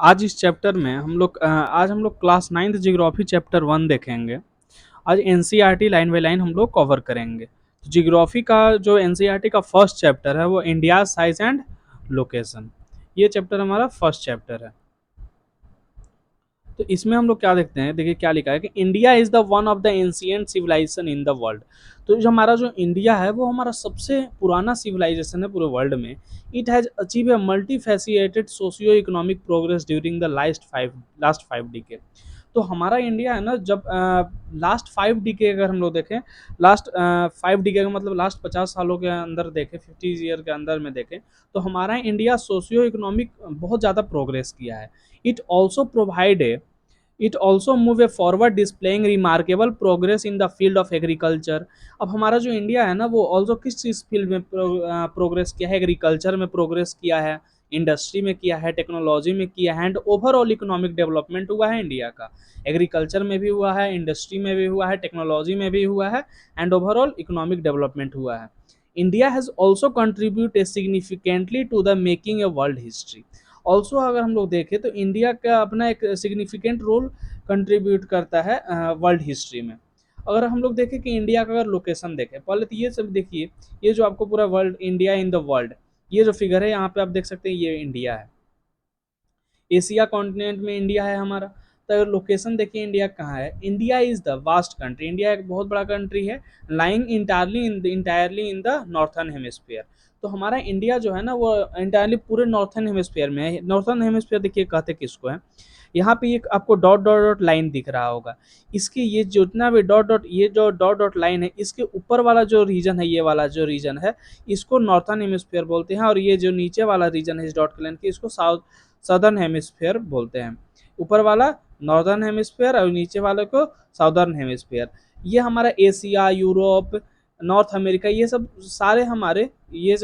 आज इस चैप्टर में आज हम लोग क्लास 9th जियोग्राफी चैप्टर 1 देखेंगे। आज एनसीईआरटी लाइन बाय लाइन हम लोग कवर करेंगे। तो जियोग्राफी का जो एनसीईआरटी का फर्स्ट चैप्टर है वो इंडिया साइज एंड लोकेशन, ये चैप्टर हमारा फर्स्ट चैप्टर है। तो इसमें हम लोग क्या देखते हैं, देखिए क्या लिखा है कि India is the one of the ancient civilisation in the world. तो जो हमारा जो इंडिया है वो हमारा सबसे पुराना सिविलाइजेशन है पूरे वर्ल्ड में। It has achieve a multi faceted socio economic progress during the last five decade. तो हमारा इंडिया है ना, जब लास्ट 5 डिकेड अगर हम लोग देखें, लास्ट 5 डिकेड का मतलब लास्ट 50 सालों के अंदर देखें, 50 ईयर के अंदर में देखें, तो हमारा इंडिया सोशियो इकोनॉमिक बहुत ज़्यादा प्रोग्रेस किया है। It also provide it also move A forward displaying remarkable progress in the field of agriculture. अब हमारा जो इंडिया है ना वो ऑल्सो किस चीज़ फील्ड में प्रोग्रेस किया है, एग्रीकल्चर में प्रोग्रेस किया है, इंडस्ट्री में किया है, टेक्नोलॉजी में किया है, एंड ओवरऑल इकोनॉमिक डेवलपमेंट हुआ है इंडिया का। एग्रीकल्चर में भी हुआ है, इंडस्ट्री में भी हुआ है, टेक्नोलॉजी में भी हुआ है, एंड ओवरऑल इकोनॉमिक डेवलपमेंट हुआ है। India has also contribute significantly to the making a world history. Also अगर हम लोग देखें तो इंडिया का अपना एक सिग्निफिकेंट रोल कंट्रीब्यूट करता है वर्ल्ड हिस्ट्री में। अगर हम लोग देखें कि इंडिया का अगर लोकेशन देखें, पहले तो ये सब देखिए, ये जो आपको पूरा world, India in the world, ये जो फिगर है यहाँ पे आप देख सकते हैं, ये इंडिया है। एशिया कॉन्टिनेंट में इंडिया है हमारा। तो अगर लोकेशन देखिए इंडिया कहाँ है, India is the vast country, India एक बहुत बड़ा कंट्री है, lying entirely in the northern hemisphere. तो हमारा इंडिया जो है ना वो इंटायरली पूरे नॉर्थर्न हेमिस्फीयर में है। नॉर्थर्न हेमिस्फीयर देखिए कहते किसको है, यहाँ पे एक आपको डॉट डॉट डॉट लाइन दिख रहा होगा, इसकी ये जितना भी डॉट डॉट, ये जो डॉट डॉट लाइन है, इसके ऊपर वाला जो रीजन है, ये वाला जो रीजन है, इसको नॉर्थर्न हेमिस्फीयर बोलते हैं, और ये जो नीचे वाला रीजन है इस डॉट लाइन की, इसको सदर्न हेमिस्फीयर बोलते हैं। ऊपर वाला नॉर्दर्न हेमिस्फीयर और नीचे वाले को साउदर्न हेमिस्फीयर। ये हमारा एशिया, यूरोप, नॉर्थ अमेरिका, ये सब सारे हमारे, ये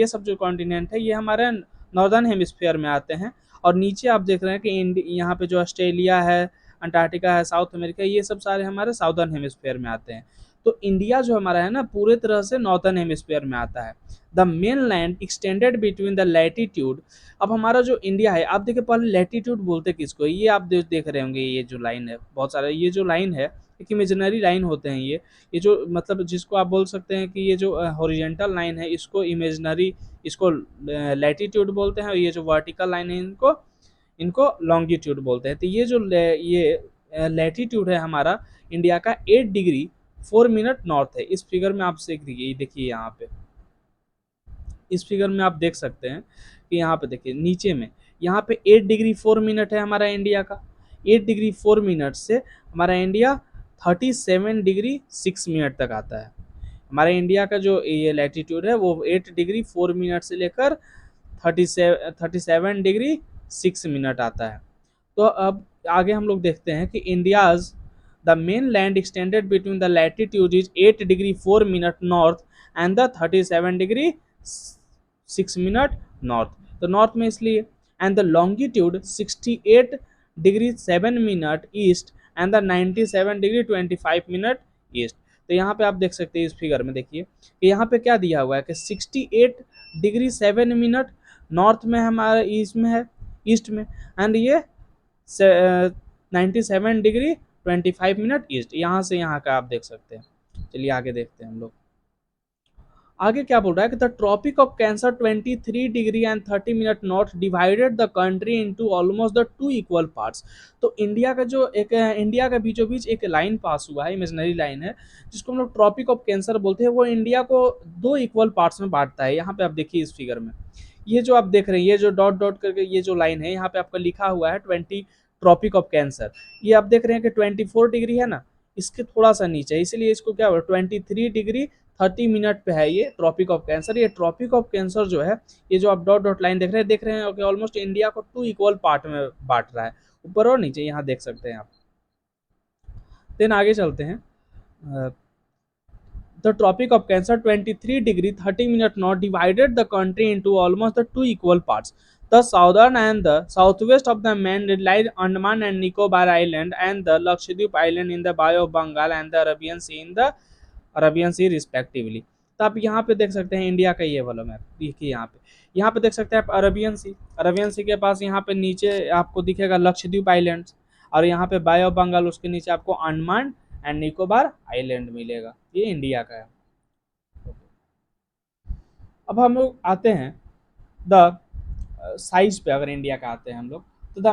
सब जो कॉन्टिनेंट है ये हमारे नॉर्दर्न हेमिस्फीयर में आते हैं। और नीचे आप देख रहे हैं कि यहाँ पे जो ऑस्ट्रेलिया है, अंटार्कटिका है, साउथ अमेरिका, ये सब सारे हमारे साउदर्न हेमिस्फीयर में आते हैं। तो इंडिया जो हमारा है ना पूरे तरह से नॉर्थर्न हेमिस्फीयर में आता है। The main land extended between the latitude. अब हमारा जो इंडिया है, आप देखिए पहले लैटिट्यूड बोलते किसको, ये आप देख रहे होंगे, ये जो लाइन है, बहुत सारा ये जो लाइन है एक इमेजिनरी लाइन होते हैं ये जो मतलब जिसको आप बोल सकते हैं कि ये जो हॉरिजेंटल लाइन है इसको इमेजिनरी, इसको लैटिट्यूड बोलते हैं, और ये जो वर्टिकल लाइन है इनको इनको लॉन्गिट्यूड बोलते हैं। तो ये जो ये लैटिट्यूड है हमारा इंडिया का 8 डिग्री 4 मिनट नॉर्थ है। इस फिगर में आप देखिए यहाँ पे, इस फिगर में आप देख सकते हैं कि यहाँ पे देखिए नीचे में, यहाँ पे 8 डिग्री 4 मिनट है हमारा इंडिया का। 8 डिग्री 4 मिनट से हमारा इंडिया 37 डिग्री 6 मिनट तक आता है। हमारे इंडिया का जो ये लैटिट्यूड है वो 8 डिग्री 4 मिनट से लेकर 37 डिग्री 6 मिनट आता है। तो अब आगे हम लोग देखते हैं कि India's the main land extended between the latitude is 8 degree 4 minute north and the 37 degree 6 minute north. तो नॉर्थ में इसलिए, and the longitude 68 degree 7 minute east and the 97 degree 25 minute east. तो यहाँ पे आप देख सकते हैं इस फिगर में, देखिए कि यहाँ पे क्या दिया हुआ है कि 68 डिग्री 7 मिनट नॉर्थ में हमारा ईस्ट में है, ईस्ट में, एंड ये 97 डिग्री 25 मिनट ईस्ट, यहाँ से यहाँ का आप देख सकते हैं। चलिए आगे देखते हैं हम लोग। आगे क्या बोल रहा है कि the tropic of Cancer 23 degree 30 minute north divided the country into almost the 2 equal parts. तो इंडिया का जो एक इंडिया का बीचों बीच एक लाइन पास हुआ है, इमेजिनरी लाइन है, जिसको हम लोग ट्रॉपिक ऑफ कैंसर बोलते हैं, वो इंडिया को 2 इक्वल पार्ट्स में बांटता है। यहाँ पे आप देखिए इस फिगर में, ये जो आप देख रहे हैं, ये जो डॉट डॉट करके ये जो लाइन है, यहाँ पे आपका लिखा हुआ है 20 ट्रॉपिक ऑफ कैंसर। ये आप देख रहे हैं कि 24 डिग्री है ना, इसके थोड़ा सा नीचे, इसलिए इसको क्या हुआ, 23 डिग्री 30 मिनट पे है ये ट्रॉपिक ऑफ कैंसर। ये ट्रॉपिक ऑफ कैंसर जो है, ये जो आप डॉट डॉट लाइन देख रहे हैं कि ऑलमोस्ट इंडिया को 2 इक्वल पार्ट में बांट रहा है, ऊपर और नीचे, यहाँ देख सकते हैं आप। देन आगे चलते हैं। The tropic of Cancer 23 degree 30 minute north divided the country into almost the 2 equal parts. The southern and the southwest of the mainland lie Andaman and Nicobar Island and the Lakshadweep Island in the Bay of Bengal and the Arabian Sea in the Arabian Sea respectively. तो आप यहाँ पे देख सकते हैं India का ये वाला मैप, देखिए यहाँ पे देख सकते हैं आप अरबियन सी, अरबियन सी के पास यहाँ पे नीचे आपको दिखेगा लक्षद्वीप आइलैंड्स, और यहाँ पे बाय ऑफ बंगाल, उसके नीचे आपको अंडमान एंड निकोबार आइलैंड मिलेगा, ये इंडिया का है। अब हम लोग आते हैं द साइज पे, अगर इंडिया का आते हैं हम लोग, तो the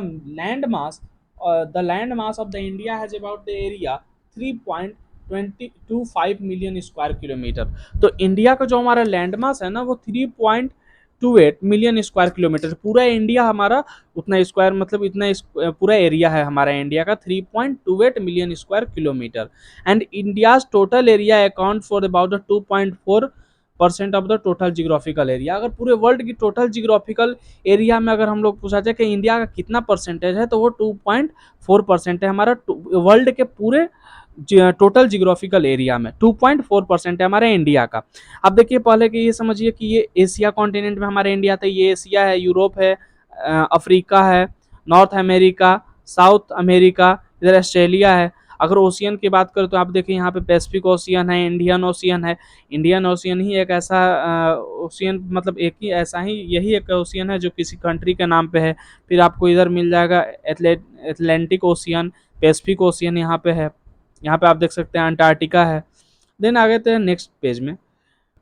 land mass of the India has about the area 3.25 million square kilometre. तो इंडिया का जो हमारा लैंड मास है ना वो 3.28 मिलियन स्क्वायर किलोमीटर, पूरा इंडिया हमारा उतना स्क्वायर, मतलब इतना पूरा एरिया है हमारा इंडिया का 3.28 million square kilometre. And India's total area account for about 2.4% of the total geographical area. अगर पूरे वर्ल्ड की टोटल जियोग्राफिकल एरिया में अगर हम लोग पूछा जाए कि इंडिया का कितना परसेंटेज है, तो वो 2.4% है हमारा वर्ल्ड के पूरे टोटल जियोग्राफिकल एरिया में 2.4% है हमारे इंडिया का। अब देखिए पहले कि ये समझिए कि ये एशिया कॉन्टिनेंट में हमारे इंडिया था, ये एशिया है, यूरोप है, अफ्रीका है, नॉर्थ अमेरिका, साउथ अमेरिका, इधर ऑस्ट्रेलिया है। अगर ओशियन की बात करें तो आप देखिए यहाँ पे पैसिफिक ओशियन है, इंडियन ओशियन है। इंडियन ओशियन ही एक ऐसा ओशियन, मतलब एक ही ऐसा ही यही एक ओशियन है जो किसी कंट्री के नाम पे है। फिर आपको इधर मिल जाएगा एटलांटिक ओशियन, पैसिफिक ओशियन यहाँ पे है। यहाँ पे आप देख सकते हैं अंटार्कटिका है। देन आ गए थे नेक्स्ट पेज में,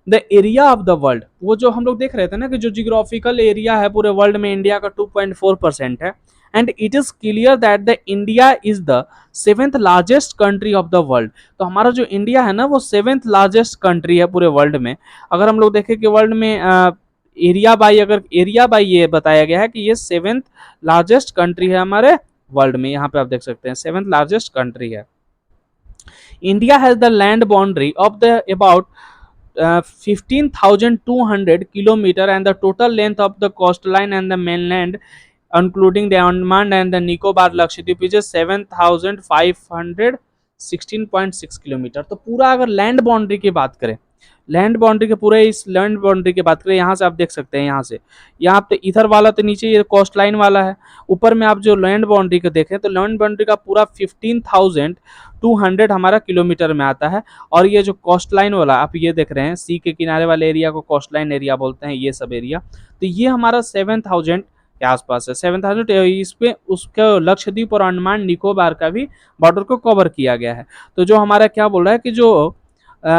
the area of the world, वो जो हम लोग देख रहे थे ना कि जो जियोग्राफिकल एरिया है पूरे वर्ल्ड में इंडिया का 2.4% है। And it is clear that the India is the seventh largest country of the world. तो हमारा जो इंडिया है ना वो सेवेंथ लार्जेस्ट कंट्री है पूरे वर्ल्ड में। अगर हम लोग देखें कि वर्ल्ड में एरिया बाई, अगर एरिया बाई ये बताया गया है कि ये सेवेंथ लार्जेस्ट कंट्री है हमारे वर्ल्ड में। यहाँ पे आप देख सकते हैं सेवेंथ लार्जेस्ट कंट्री है। India has the land boundary of the about 15,200 kilometer and the total length of the coastline and the mainland including the Andaman and the Nicobar Lakshadweep is 7,516.6 kilometre. तो पूरा अगर land boundary की बात करें, land boundary के पूरे इस land boundary की बात करें, यहाँ से आप देख सकते हैं, यहाँ से यहाँ पे इधर वाला तो नीचे ये कोस्ट लाइन वाला है, ऊपर में आप जो लैंड बाउंड्री को देखें तो लैंड बाउंड्री का पूरा 15,200 हमारा किलोमीटर में आता है। और ये जो कोस्ट लाइन वाला आप ये देख रहे हैं, सी के किनारे वाले एरिया को कोस्ट लाइन एरिया बोलते हैं, ये सब एरिया, तो ये हमारा 7,000 के आसपास है। 7,000 इस पे उसका लक्षद्वीप और अंडमान निकोबार का भी बॉर्डर को कवर किया गया है। तो जो हमारा क्या बोल रहा है कि जो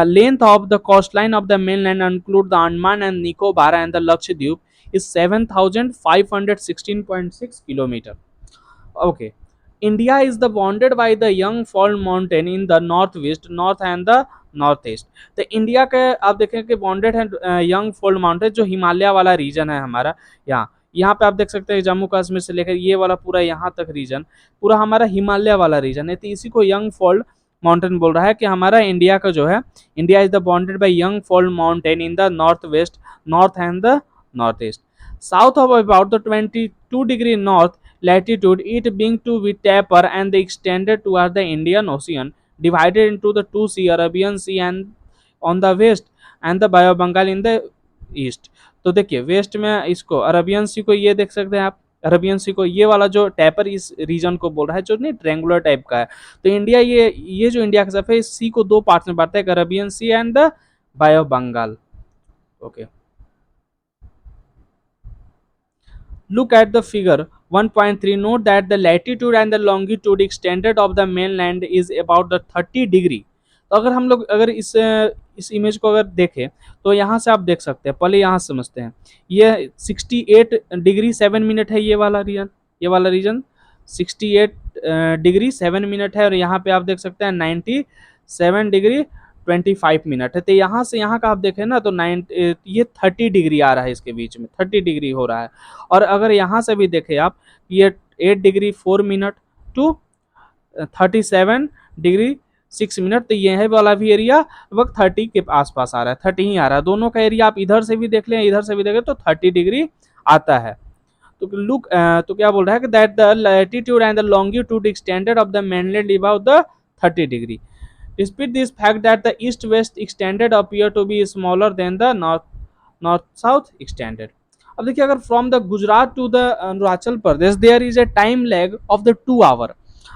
length of the coastline of the mainland include the Andaman and Nicobar and the Lakshadweep is 7,516.6 kilometer. Okay. India is the bounded by the Young Fall Mountain in the northwest, north and the north east. तो India के आप देखें कि bonded है young fold mountain, जो हिमालय वाला reason है हमारा। यहाँ पे आप देख सकते हैं जम्मू कश्मीर से लेकर ये वाला पूरा यहाँ तक रीजन पूरा हमारा हिमालय वाला रीजन है। तो इसी को यंग फोल्ड माउंटेन बोल रहा है कि हमारा इंडिया का जो है, India is the bounded by young fold mountain in the north west, north and the north east. South of about the 22 degree north latitude, it being to be taper and extended toward the Indian Ocean, divided into the two sea, Arabian Sea and on the west and the Bay of Bengal in the east। तो देखिए waste में इसको Arabian सी को ये देख सकते हैं आप, अरबियन सी को ये वाला जो टैपर इस रीजन को बोल रहा है जो नहीं ट्रेंगुलर टाइप का है। तो इंडिया ये जो इंडिया का सफेद सी को दो पार्ट में बांटता है, Arabian Sea and the bay of Bengal. Okay, look at the figure 1.3, note that the latitude and the longitude extended of the mainland is about the 30 degree. तो अगर हम लोग अगर इस इमेज को अगर देखें तो यहाँ से आप देख सकते हैं, पहले यहाँ समझते हैं, ये 68 डिग्री 7 मिनट है, ये वाला रीजन 68 डिग्री 7 मिनट है, और यहाँ पे आप देख सकते हैं 97 डिग्री 25 मिनट है। तो यहाँ से यहाँ का आप देखें ना तो ये 30 डिग्री आ रहा है, इसके बीच में 30 डिग्री हो रहा है। और अगर यहाँ से भी देखें आप, ये 8 degree 4 minute to 37 degree 6 minute, तो ये है वाला भी एरिया लगभग 30 के आसपास आ रहा है, 30 ही आ रहा है। दोनों का एरिया आप इधर से भी देख लें इधर से भी देखें तो 30 डिग्री आता है। तो लुक तो क्या बोल रहा है कि that the latitude and the longitude extended of the mainland about the 30 degree. Despite this fact that the east-west extended appear to be smaller than the north-south extended। अब देखिए अगर from the Gujarat to the Arunachal Pradesh there is a time lag of the 2 hour.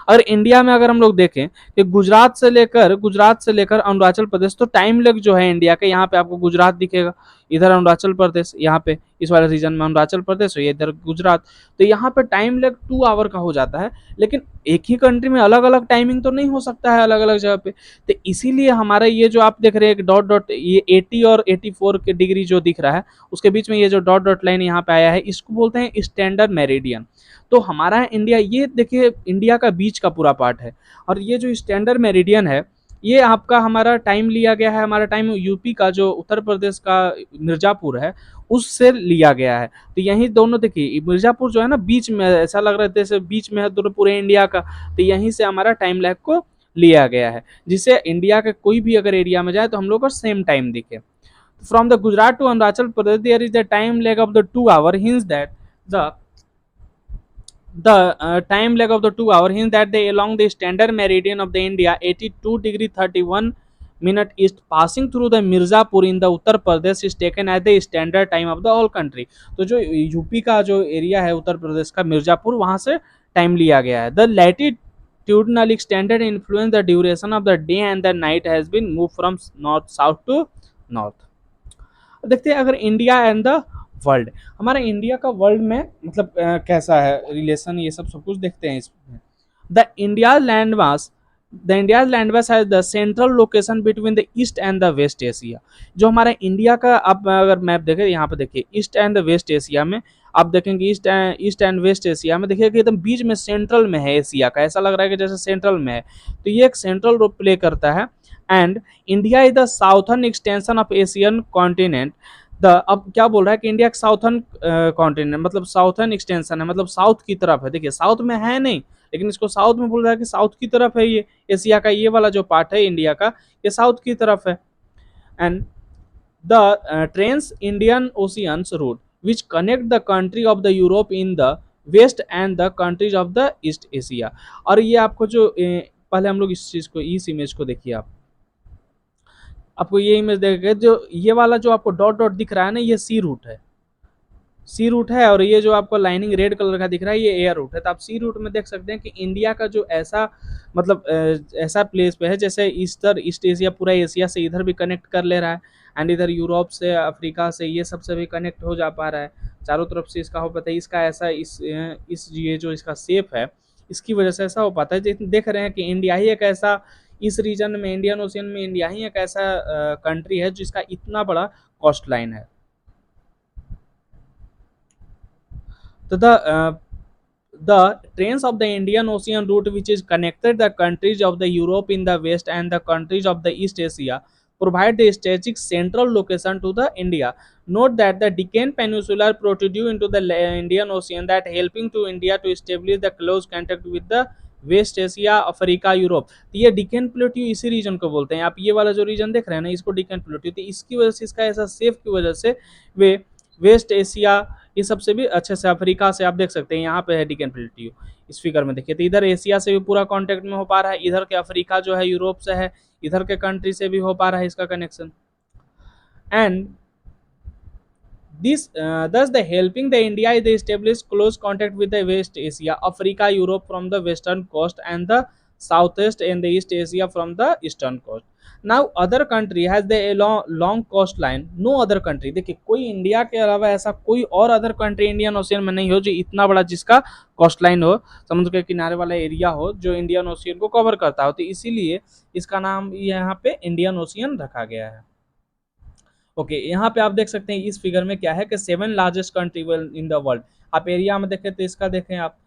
अगर India में अगर हम लोग देखें कि गुजरात से लेकर अरुणाचल प्रदेश, तो टाइम लेग जो है इंडिया के, यहाँ पे आपको गुजरात दिखेगा, इधर अरुणाचल प्रदेश, यहाँ पे इस वाले रीजन में अरुणाचल प्रदेश, ये इधर गुजरात। तो यहाँ पे टाइम लेग 2 आवर का हो जाता है। लेकिन एक ही कंट्री में अलग अलग टाइमिंग तो नहीं हो सकता है अलग अलग जगह पे। तो इसीलिए हमारा ये जो आप देख रहे हैं डॉट डॉट, ये 80 और 84 के डिग्री जो दिख रहा है, उसके बीच में ये जो डॉट डॉट लाइन यहाँ पे आया है, इसको बोलते हैं स्टैंडर्ड मेरिडियन। तो हमारा इंडिया, ये देखिए इंडिया का बीच का पूरा पार्ट है, और ये जो स्टैंडर्ड मेरिडियन है, ये आपका हमारा टाइम लिया गया है, हमारा टाइम यूपी का जो उत्तर प्रदेश का मिर्जापुर है उससे लिया गया है। तो यही दोनों देखिए, मिर्जापुर जो है ना बीच में, ऐसा लग रहा है जैसे बीच में है दोनों पूरे इंडिया का। तो यहीं से हमारा टाइम लैग को लिया गया है, जिससे इंडिया के कोई भी अगर एरिया में जाए तो हम लोग को सेम टाइम दिखे। From the Gujarat to Arunachal Pradesh there is the time lag of the 2 hour, hence that the time lag of the 2 hour, hence that they along the standard meridian of the India 82 degree 31 minute east passing through the Mirzapur in the Uttar Pradesh is taken as the standard time of the whole country। तो जो UP का जो area है उत्तर प्रदेश का मिर्जापुर, वहां से time लिया गया है। The latitudinal extended influence the duration of the day and the night has been moved from north south to north। देखते हैं अगर इंडिया एंड द वर्ल्ड, हमारा इंडिया का वर्ल्ड में मतलब कैसा है रिलेशन, ये सब सब कुछ देखते हैं इसमें। The India land mass the India land mass has the central location between the East and the West Asia. जो हमारा इंडिया का, आप अगर मैप देखें यहाँ पे देखिए East and the West Asia में, आप देखेंगे ईस्ट एंड वेस्ट एशिया में देखिए कि एकदम बीच में सेंट्रल में है एशिया का, ऐसा लग रहा है कि जैसे सेंट्रल में है। तो ये एक सेंट्रल रोल प्ले करता है। And India is the southern extension of Asian continent. The अब क्या बोल रहा है कि इंडिया का साउथर्न कॉन्टिनेंट मतलब साउथर्न एक्सटेंशन है, मतलब साउथ की तरफ है। देखिए साउथ में है नहीं, लेकिन इसको साउथ में बोल रहा है कि साउथ की तरफ है, ये एशिया का ये वाला जो पार्ट है इंडिया का, ये साउथ की तरफ है। And the trans Indian oceans route which connect the country of the Europe in the west and the countries of the East Asia. और ये आपको जो पहले हम लोग इस चीज को, इस इमेज को देखिए, आप आपको ये इमेज देखेगा, जो ये वाला जो आपको डॉट डॉट दिख रहा है ना, ये सी रूट है, सी रूट है। और ये जो आपको लाइनिंग रेड कलर का दिख रहा है, ये एयर रूट है। तो आप सी रूट में देख सकते हैं कि इंडिया का जो ऐसा मतलब ऐसा प्लेस पे है जैसे ईस्ट एशिया पूरा एशिया से इधर भी कनेक्ट कर ले रहा है, एंड इधर यूरोप से, अफ्रीका से, ये सबसे भी कनेक्ट हो जा पा रहा है, चारों तरफ से इसका हो पाता है। इसका ऐसा इस ये जो इसका शेप है, इसकी वजह से ऐसा हो पाता है। देख रहे हैं कि इंडिया ही एक ऐसा, इस रीजन में इंडियन ओशियन में इंडिया ही एक ऐसा कंट्री है जिसका इतना बड़ा कोस्ट लाइन है। तो the trains of the Indian Ocean route, which is connected the countries of the Europe in the west and the countries of the East Asia, provide the strategic central location to the India। Note that the Deccan Peninsula protrude into the Indian Ocean, that helping to India to establish the close contact with the West Asia, Africa, Europe. तो ये डिकेन plateau इसी reason को बोलते हैं। आप ये वाला जो रीजन देख रहे हैं ना, इसको डिकेन प्लेट्यू, तो इसकी वजह से, इसका ऐसा सेफ की वजह से वे वेस्ट एशिया, ये सबसे भी अच्छे से, अफ्रीका से आप देख सकते हैं यहाँ पे है डिकेन प्लेट्यू इस फिगर में देखिए। तो इधर एशिया से भी पूरा कांटेक्ट में हो पा रहा है, इधर के अफ्रीका जो है यूरोप से है, इधर के कंट्री से भी हो पा रहा है इसका connection. And this thus the helping the India is establish close contact with the West Asia, Africa, Europe from the western coast, and the southeast and the East Asia from the eastern coast। Now other country has the long coastline, no other country, देखिए कोई India के अलावा ऐसा कोई और other country Indian ocean में नहीं हो जो इतना बड़ा, जिसका कोस्ट लाइन हो, समुद्र के किनारे वाला एरिया हो जो इंडियन ओशियन को कवर करता हो। तो इसीलिए इसका नाम यहाँ पे इंडियन ओशियन रखा गया है। ओके यहाँ पे आप देख सकते हैं इस फिगर में क्या है कि 7 largest country in the world. आप एरिया में देखें तो इसका देखें आप,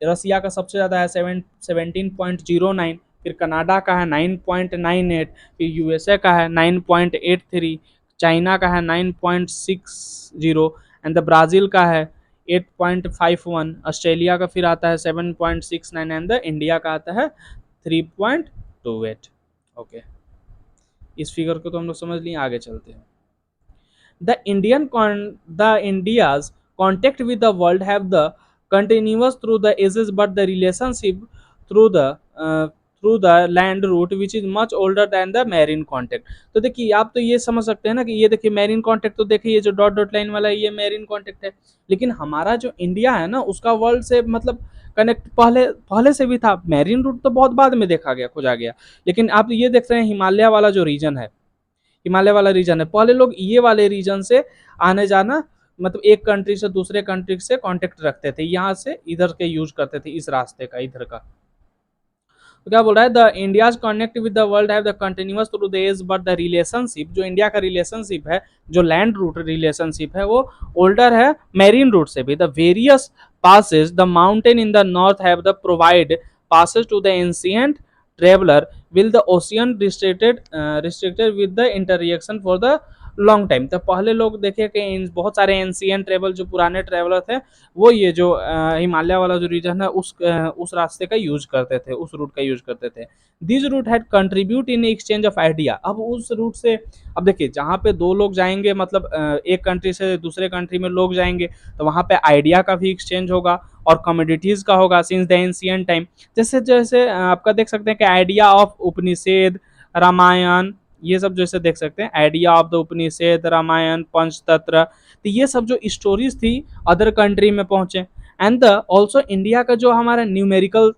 रसिया का सबसे ज़्यादा है 17.09, फिर कनाडा का है 9.98, फिर यूएसए का है 9.83, चाइना का है 9.60, एंड द ब्राज़ील का है 8.51, ऑस्ट्रेलिया का फिर आता है 7.69, एंड द इंडिया का आता है 3.28। ओके इस फिगर को तो हम लोग समझ लिए, आगे चलते हैं। The India's contact with the world have the continuous through the ages, but the relationship through the land route which is much older than the marine contact। तो देखिए आप तो ये समझ सकते हैं ना कि ये देखिए मैरीन कॉन्टेक्ट, तो देखिए ये जो डॉट डॉट लाइन वाला है ये मैरीन कॉन्टेक्ट है, लेकिन हमारा जो इंडिया है ना उसका वर्ल्ड से मतलब कनेक्ट पहले पहले से भी था, मैरीन रूट तो बहुत बाद में देखा गया, खोजा गया। लेकिन आप ये देख रहे हैं हिमालय वाला जो रीजन है, हिमालय वाला रीजन है, पहले लोग ये वाले रीजन से आने जाना, मतलब एक कंट्री से दूसरे कंट्री से कांटेक्ट रखते थे, यहाँ से इधर के यूज करते थे, इस रास्ते का, इधर का। तो क्या बोल रहा है, the India's connect with the world have the continuous through the age, but the relationship, जो इंडिया का रिलेशनशिप है, जो लैंड रूट रिलेशनशिप है, वो ओल्डर है मैरीन रूट से भी। The various passes the mountain in the north have the provide passes to the ancient traveler, will the ocean restricted with the interaction for the long time. तो पहले लोग देखे कि बहुत सारे एंशियंट ट्रेवल, जो पुराने ट्रेवलर थे, वो ये जो हिमालय वाला जो रीजन है, उस रास्ते का यूज करते थे, उस रूट का यूज करते थे। This route had contribute in exchange of idea. अब उस रूट से, अब देखिए जहाँ पे दो लोग जाएंगे, मतलब एक कंट्री से दूसरे कंट्री में लोग जाएंगे, तो वहाँ पे आइडिया का भी एक्सचेंज होगा और कमोडिटीज का होगा सिंस द एंशियंट टाइम। जैसे जैसे आपका देख सकते हैं कि आइडिया ऑफ उपनिषद, रामायण, ये सब जैसे देख सकते हैं, आइडिया ऑफ द उपनिषद, रामायण, पंचतंत्र, तो ये सब जो स्टोरीज थी अदर कंट्री में पहुंचे। एंड द ऑल्सो इंडिया का जो हमारा न्यूमेरिकल,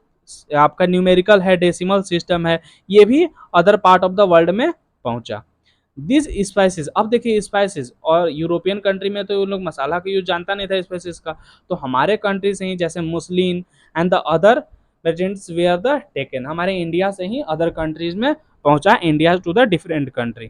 आपका न्यूमेरिकल है, डेसिमल सिस्टम है, ये भी other part of the world में पहुंचा। दिस स्पाइसेस, अब देखिए स्पाइसेस, और यूरोपियन कंट्री में तो उन लोग मसाला का यूज जानता नहीं था स्पाइसेस का, तो हमारे कंट्री से ही, जैसे Muslim and the other regents were the taken, हमारे इंडिया से ही अदर कंट्रीज में पहुंचा, India to the different country.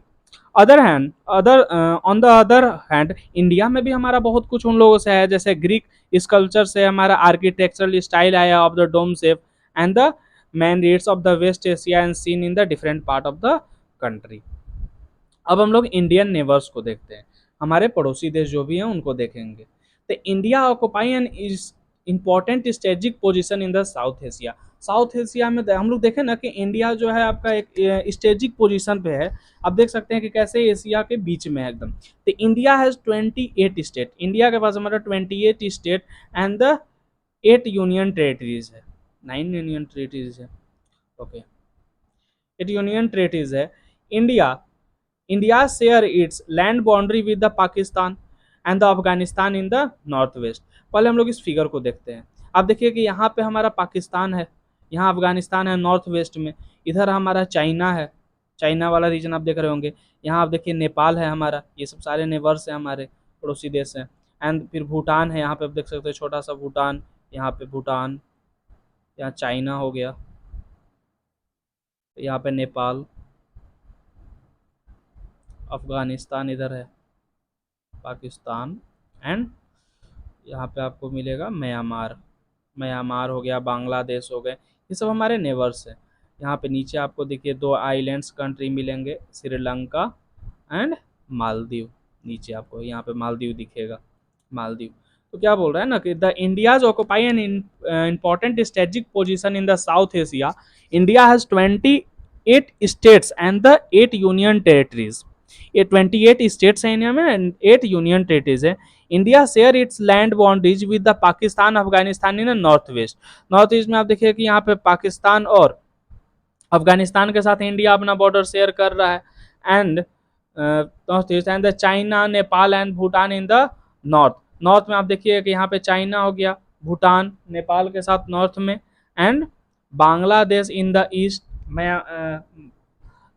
On the other hand, India में भी हमारा बहुत कुछ उन लोगों से है, जैसे ग्रीक स्कल्पचर से हमारा आर्किटेक्चरल स्टाइल आया of the dome shape, and the minarets of the West Asia and seen in the different part of the country. अब हम लोग इंडियन नेबर्स को देखते हैं, हमारे पड़ोसी देश जो भी हैं उनको देखेंगे। तो India occupy an important strategic position in the south Asia. South Asia में हम लोग देखें ना कि इंडिया जो है आपका एक स्ट्रेटेजिक पोजीशन पे है। आप देख सकते हैं कि कैसे एशिया के बीच में है एकदम। तो इंडिया हैज 28 स्टेट, इंडिया के पास हमारा 28 state and the 8 union territories है, 9 यूनियन टेरिटरीज है, ओके, 8 यूनियन टेरिटरीज है। India India share its land boundary with the Pakistan and the Afghanistan in the northwest। पहले हम लोग इस फिगर को देखते हैं। आप देखिए कि यहाँ पे हमारा पाकिस्तान है, यहाँ अफगानिस्तान है नॉर्थ वेस्ट में, इधर हमारा चाइना है, चाइना वाला रीजन आप देख रहे होंगे। यहाँ आप देखिए नेपाल है हमारा, ये सब सारे नेबर्स हैं, हमारे पड़ोसी देश हैं। एंड फिर भूटान है, यहाँ पे आप देख सकते हैं छोटा सा भूटान, यहाँ पे भूटान, यहाँ चाइना हो गया, यहाँ पे नेपाल, अफगानिस्तान इधर है, पाकिस्तान, एंड यहाँ पे आपको मिलेगा म्यांमार, म्यांमार हो गया, बांग्लादेश हो गए, ये सब हमारे नेबर्स हैं। यहाँ पे नीचे आपको देखिए 2 आइलैंड्स कंट्री मिलेंगे, श्रीलंका एंड मालदीव। नीचे आपको यहाँ पे मालदीव दिखेगा, मालदीव। तो क्या बोल रहा है ना कि the India's occupy an important strategic position in the south Asia. India has 28 states and the 8 union territories. ये 28 स्टेट्स हैं इंडिया में एंड 8 यूनियन टेरिटरीज है। India share its land boundaries with the Pakistan, Afghanistan in north west. North east में आप देखिए कि यहाँ पे पाकिस्तान और अफगानिस्तान के साथ इंडिया अपना बॉर्डर शेयर कर रहा है। And north east and the China, Nepal and Bhutan in the north. North में आप देखिए कि यहाँ पे चाइना हो गया, भूटान नेपाल के साथ नॉर्थ में, and Bangladesh in the east,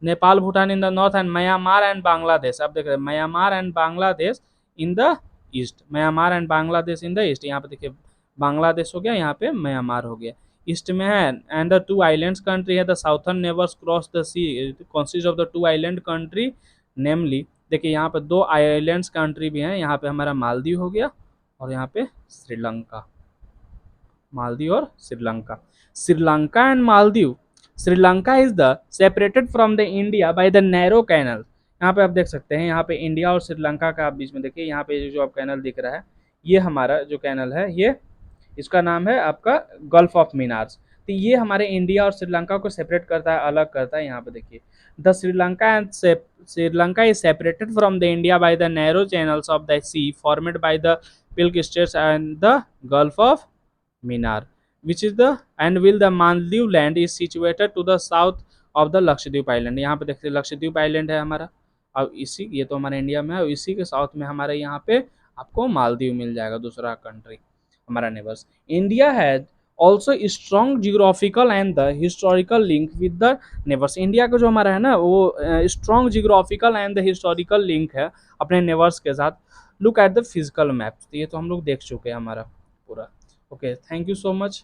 Nepal Bhutan in the north, and Myanmar and Bangladesh. आप देख रहे हैं Myanmar and Bangladesh in the east, Myanmar and Bangladesh in the east. यहाँ पे देखिए बांग्लादेश हो गया, यहाँ पे म्यांमार हो गया, ईस्ट में है। एंड द 2 आइलैंड्स कंट्री है, the southern neighbours cross the sea consist of the 2 island country namely. देखिए यहाँ पे 2 आइलैंड्स कंट्री भी हैं, यहाँ पे हमारा मालदीव हो गया और यहाँ पे श्रीलंका, मालदीव और Sri Lanka. Sri Lanka and Maldives, Sri Lanka is the separated from the India by the narrow canal. यहाँ पे आप देख सकते हैं, यहाँ पे इंडिया और श्रीलंका का आप बीच में देखिए, यहाँ पे जो आप कैनल दिख रहा है, ये हमारा जो कैनल है, ये इसका नाम है आपका गल्फ ऑफ मीनार्स। तो ये हमारे इंडिया और श्रीलंका को सेपरेट करता है, अलग करता है। यहाँ पे देखिए the Sri Lanka is separated from the India by the narrow channels of the C formed by the पिल्क states and the gulf of Minar, which is the and will the Maldive land is situated to the south of the Lakshadweep island. यहाँ पे देखते हैं Lakshadweep island है हमारा, अब इसी, ये तो हमारे इंडिया में है, और इसी के साउथ में हमारे यहाँ पे आपको मालदीव मिल जाएगा, दूसरा कंट्री हमारा neighbours. India has also strong geographical and the historical link with the neighbours. India का जो हमारा है ना वो strong geographical and the historical link है अपने नेबर्स के साथ। Look at the physical map, तो ये तो हम लोग देख चुके हैं हमारा पूरा। Okay, thank you so much.